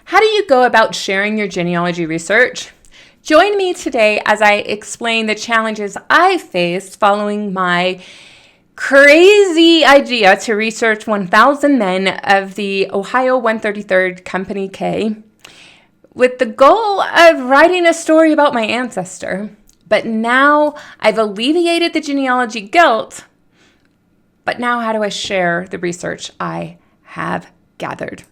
How do you go about sharing your genealogy research? Join me today as I explain the challenges I faced following my crazy idea to research 1,000 men of the Ohio 133rd Company K with the goal of writing a story about my ancestor. But now I've alleviated the genealogy guilt. But now how do I share the research I have gathered?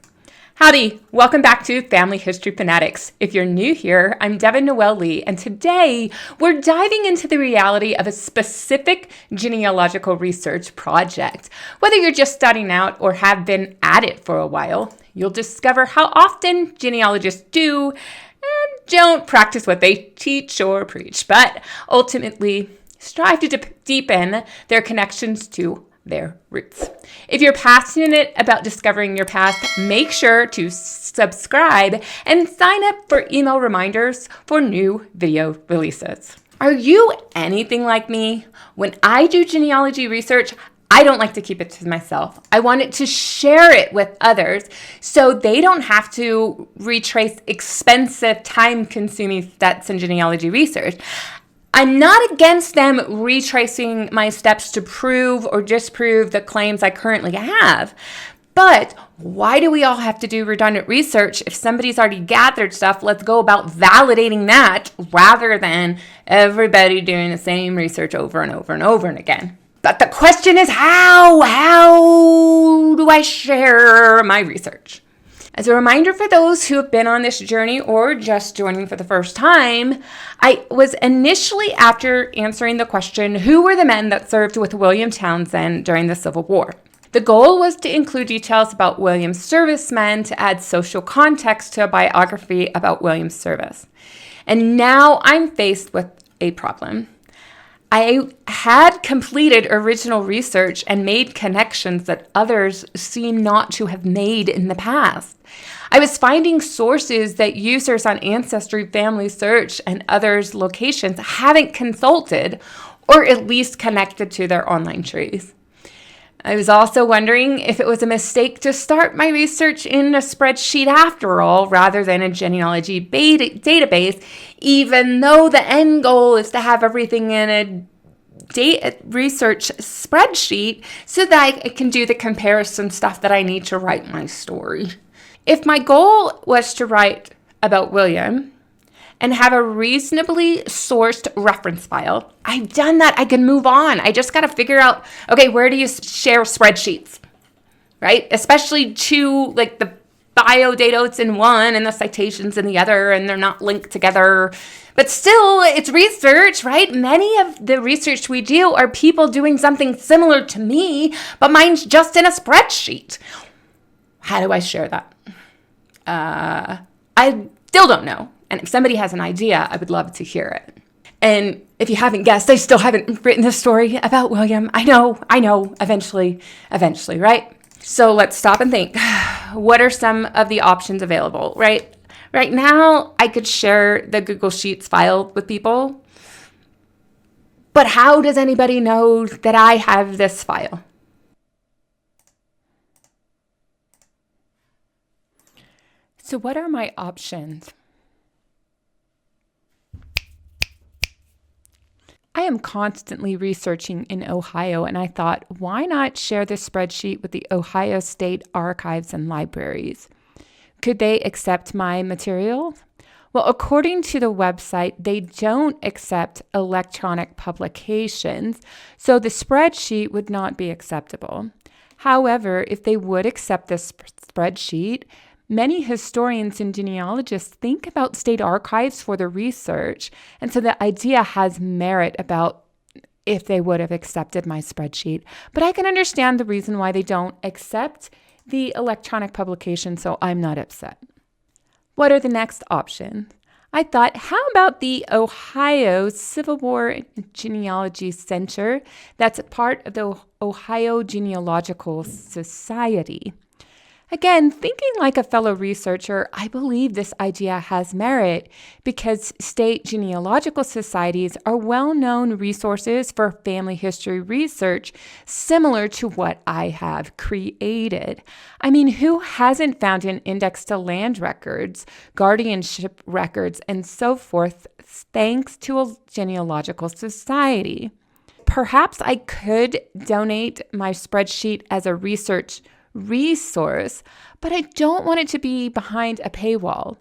Howdy, welcome back to Family History Fanatics. If you're new here, I'm Devin Noel Lee, and today we're diving into the reality of a specific genealogical research project. Whether you're just starting out or have been at it for a while, you'll discover how often genealogists do and don't practice what they teach or preach, but ultimately strive to deepen their connections to their roots. If you're passionate about discovering your past, make sure to subscribe and sign up for email reminders for new video releases. Are you anything like me? When I do genealogy research, I don't like to keep it to myself. I want it to share it with others so they don't have to retrace expensive, time-consuming steps in genealogy research. I'm not against them retracing my steps to prove or disprove the claims I currently have. But why do we all have to do redundant research? If somebody's already gathered stuff, let's go about validating that rather than everybody doing the same research over and over and over and again. But the question is how? How do I share my research? As a reminder for those who have been on this journey or just joining for the first time, I was initially after answering the question, who were the men that served with William Townsend during the Civil War? The goal was to include details about William's servicemen to add social context to a biography about William's service. And now I'm faced with a problem. I had completed original research and made connections that others seem not to have made in the past. I was finding sources that users on Ancestry, Family Search, and others' locations haven't consulted or at least connected to their online trees. I was also wondering if it was a mistake to start my research in a spreadsheet after all, rather than a genealogy database, even though the end goal is to have everything in a research spreadsheet so that I can do the comparison stuff that I need to write my story. If my goal was to write about William and have a reasonably sourced reference file, I've done that. I can move on. I just got to figure out, okay, where do you share spreadsheets, right? Especially like the bio data, it's in one and the citations in the other, and they're not linked together. But still, it's research, right? Many of the research we do are people doing something similar to me, but mine's just in a spreadsheet. How do I share that? I still don't know. And if somebody has an idea, I would love to hear it. And if you haven't guessed, I still haven't written a story about William. I know, eventually, right? So let's stop and think. What are some of the options available, right? Right now, I could share the Google Sheets file with people. But how does anybody know that I have this file? So what are my options? I am constantly researching in Ohio, and I thought, why not share this spreadsheet with the Ohio State Archives and Libraries? Could they accept my material? Well, according to the website, they don't accept electronic publications, so the spreadsheet would not be acceptable. However, if they would accept this spreadsheet, many historians and genealogists think about state archives for the research, and so the idea has merit about if they would have accepted my spreadsheet. But I can understand the reason why they don't accept the electronic publication, so I'm not upset. What are the next options? I thought, how about the Ohio Civil War Genealogy Center that's a part of the Ohio Genealogical Society? Again, thinking like a fellow researcher, I believe this idea has merit because state genealogical societies are well-known resources for family history research, similar to what I have created. I mean, who hasn't found an index to land records, guardianship records, and so forth, thanks to a genealogical society? Perhaps I could donate my spreadsheet as a research resource, but I don't want it to be behind a paywall.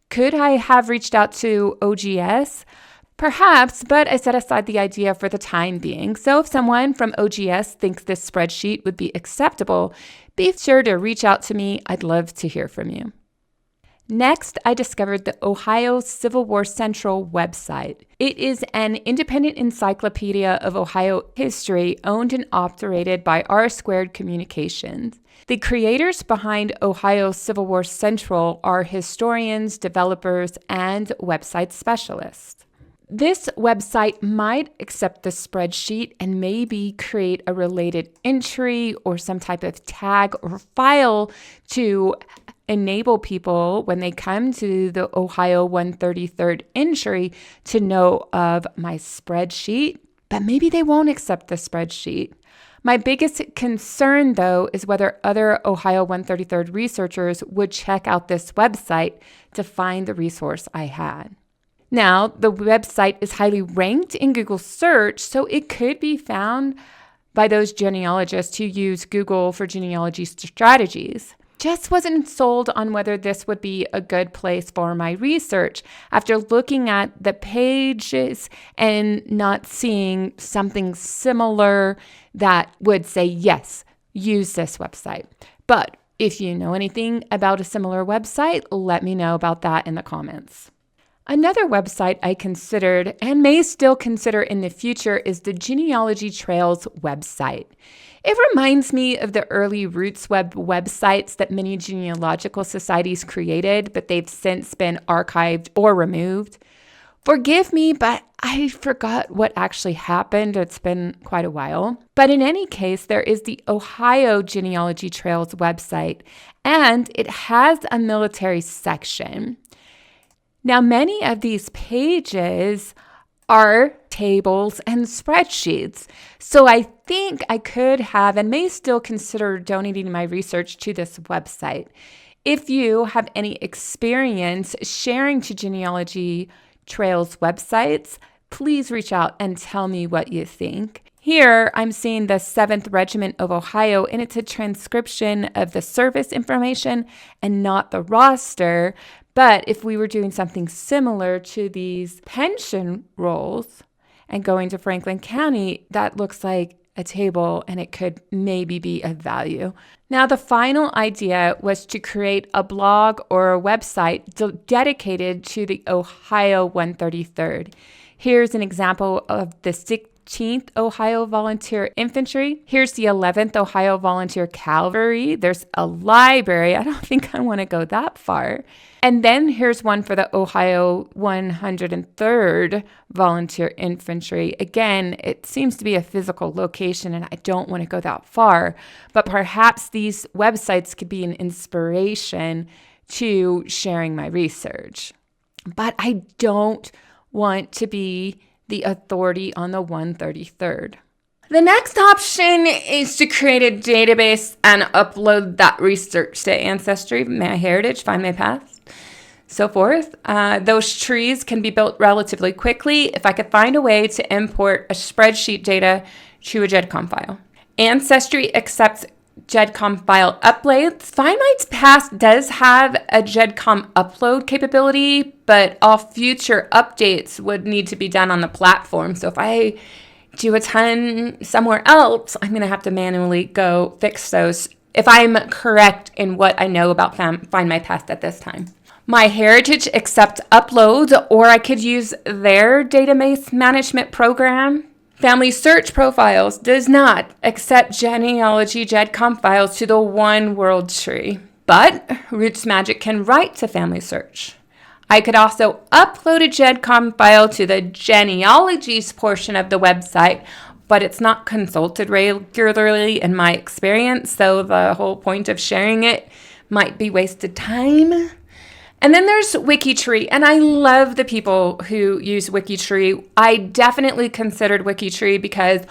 Could I have reached out to OGS? Perhaps, but I set aside the idea for the time being. So if someone from OGS thinks this spreadsheet would be acceptable, be sure to reach out to me. I'd love to hear from you. Next, I discovered the Ohio Civil War Central website. It is an independent encyclopedia of Ohio history owned and operated by R² Communications. The creators behind Ohio Civil War Central are historians, developers, and website specialists. This website might accept the spreadsheet and maybe create a related entry or some type of tag or file to enable people when they come to the Ohio 133rd entry to know of my spreadsheet, but maybe they won't accept the spreadsheet. My biggest concern, though, is whether other Ohio 133rd researchers would check out this website to find the resource I had. Now, the website is highly ranked in Google search, so it could be found by those genealogists who use Google for genealogy strategies. Just wasn't sold on whether this would be a good place for my research after looking at the pages and not seeing something similar that would say, yes, use this website. But if you know anything about a similar website, let me know about that in the comments. Another website I considered and may still consider in the future is the Genealogy Trails website. It reminds me of the early RootsWeb websites that many genealogical societies created, but they've since been archived or removed. Forgive me, but I forgot what actually happened. It's been quite a while. But in any case, there is the Ohio Genealogy Trails website, and it has a military section. Now, many of these pages are tables and spreadsheets. So I think I could have and may still consider donating my research to this website. If you have any experience sharing to Genealogy Trails websites, please reach out and tell me what you think. Here, I'm seeing the 7th Regiment of Ohio, and it's a transcription of the service information and not the roster. But if we were doing something similar to these pension rolls and going to Franklin County, that looks like a table and it could maybe be of value. Now, the final idea was to create a blog or a website dedicated to the Ohio 133rd. Here's an example of the 16th Ohio Volunteer Infantry. Here's the 11th Ohio Volunteer Cavalry. There's a library. I don't think I want to go that far. And then here's one for the Ohio 103rd Volunteer Infantry. Again, it seems to be a physical location, and I don't want to go that far. But perhaps these websites could be an inspiration to sharing my research. But I don't want to be the authority on the 133rd. The next option is to create a database and upload that research to Ancestry, MyHeritage, Find My Path, so forth. Those trees can be built relatively quickly if I could find a way to import a spreadsheet data to a GEDCOM file. Ancestry accepts GEDCOM file uploads. Find My Path does have a GEDCOM upload capability, but all future updates would need to be done on the platform. So if I do a ton somewhere else, I'm going to have to manually go fix those if I'm correct in what I know about Find My Path at this time. MyHeritage accepts uploads, or I could use their database management program. Family Search Profiles does not accept genealogy GEDCOM files to the One World Tree, but Roots Magic can write to Family Search. I could also upload a GEDCOM file to the genealogies portion of the website, but it's not consulted regularly in my experience, so the whole point of sharing it might be wasted time. And then there's Wikitree, and I love the people who use Wikitree. I definitely considered Wikitree because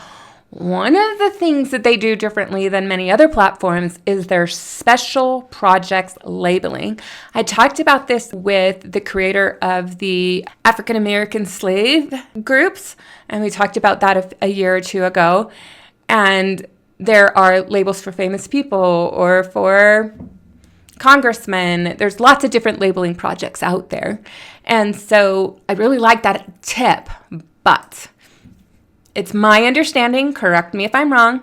one of the things that they do differently than many other platforms is their special projects labeling. I talked about this with the creator of the African American slave groups, and we talked about that a year or two ago. And there are labels for famous people or for congressmen. There's lots of different labeling projects out there. And so I really like that tip, but it's my understanding, correct me if I'm wrong,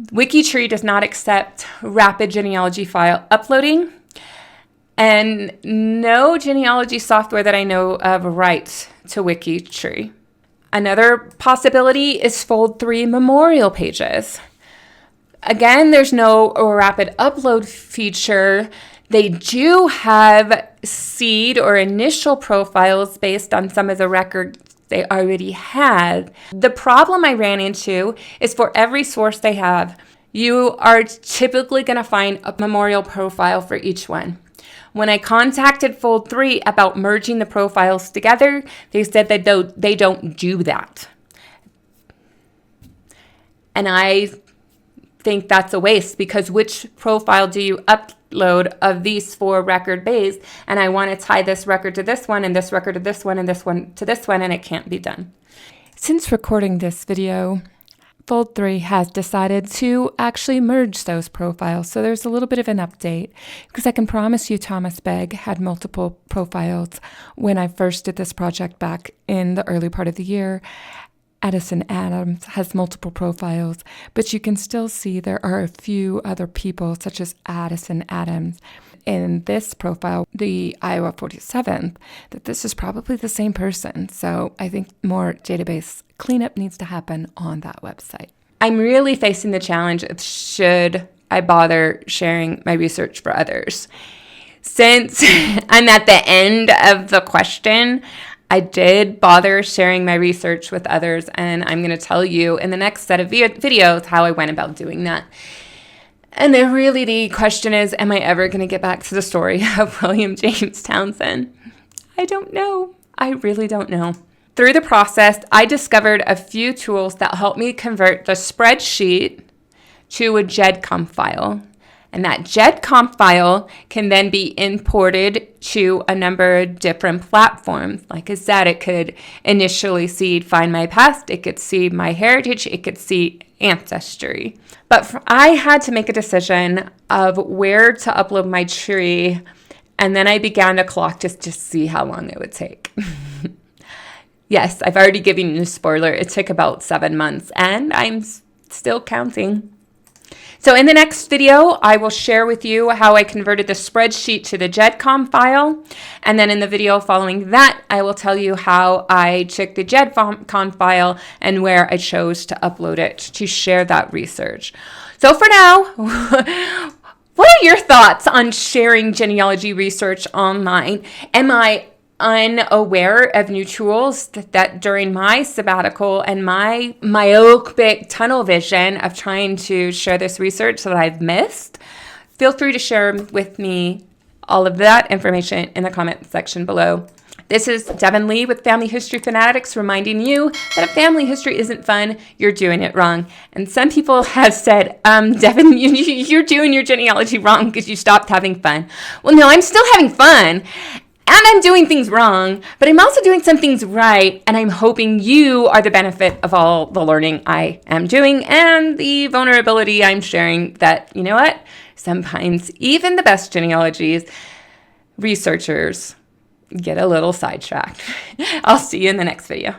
Wikitree does not accept rapid genealogy file uploading, and no genealogy software that I know of writes to Wikitree. Another possibility is Fold3 memorial pages. Again, there's no rapid upload feature. They do have seed or initial profiles based on some of the records they already had. The problem I ran into is for every source they have, you are typically going to find a memorial profile for each one. When I contacted Fold3 about merging the profiles together, they said that they don't do that. And I think that's a waste, because which profile do you upload of these 4 record bays? And I want to tie this record to this one, and this record to this one, and this one to this one, and it can't be done. Since recording this video, Fold3 has decided to actually merge those profiles. So there's a little bit of an update, because I can promise you Thomas Begg had multiple profiles when I first did this project back in the early part of the year. Addison Adams has multiple profiles, but you can still see there are a few other people, such as Addison Adams, in this profile, the Iowa 47th, that this is probably the same person. So I think more database cleanup needs to happen on that website. I'm really facing the challenge of should I bother sharing my research for others. Since I'm at the end of the question, I did bother sharing my research with others, and I'm going to tell you in the next set of videos how I went about doing that. And then really the question is, am I ever going to get back to the story of William James Townsend? I don't know. I really don't know. Through the process, I discovered a few tools that help me convert the spreadsheet to a GEDCOM file. And that GEDCOM file can then be imported to a number of different platforms. Like I said, it could initially seed Find My Past, it could seed My Heritage, it could seed Ancestry. But I had to make a decision of where to upload my tree, and then I began to clock just to see how long it would take. Yes, I've already given you a spoiler. It took about 7 months, and I'm still counting. So in the next video, I will share with you how I converted the spreadsheet to the GEDCOM file. And then in the video following that, I will tell you how I took the GEDCOM file and where I chose to upload it to share that research. So for now, what are your thoughts on sharing genealogy research online? Am I unaware of new tools that during my sabbatical and my myopic tunnel vision of trying to share this research that I've missed? Feel free to share with me all of that information in the comment section below. This is Devin Lee with Family History Fanatics, reminding you that if family history isn't fun, you're doing it wrong. And some people have said, Devin, you're doing your genealogy wrong because you stopped having fun. Well, no, I'm still having fun. And I'm doing things wrong, but I'm also doing some things right, and I'm hoping you are the benefit of all the learning I am doing and the vulnerability I'm sharing that, you know what, sometimes even the best genealogies, researchers get a little sidetracked. I'll see you in the next video.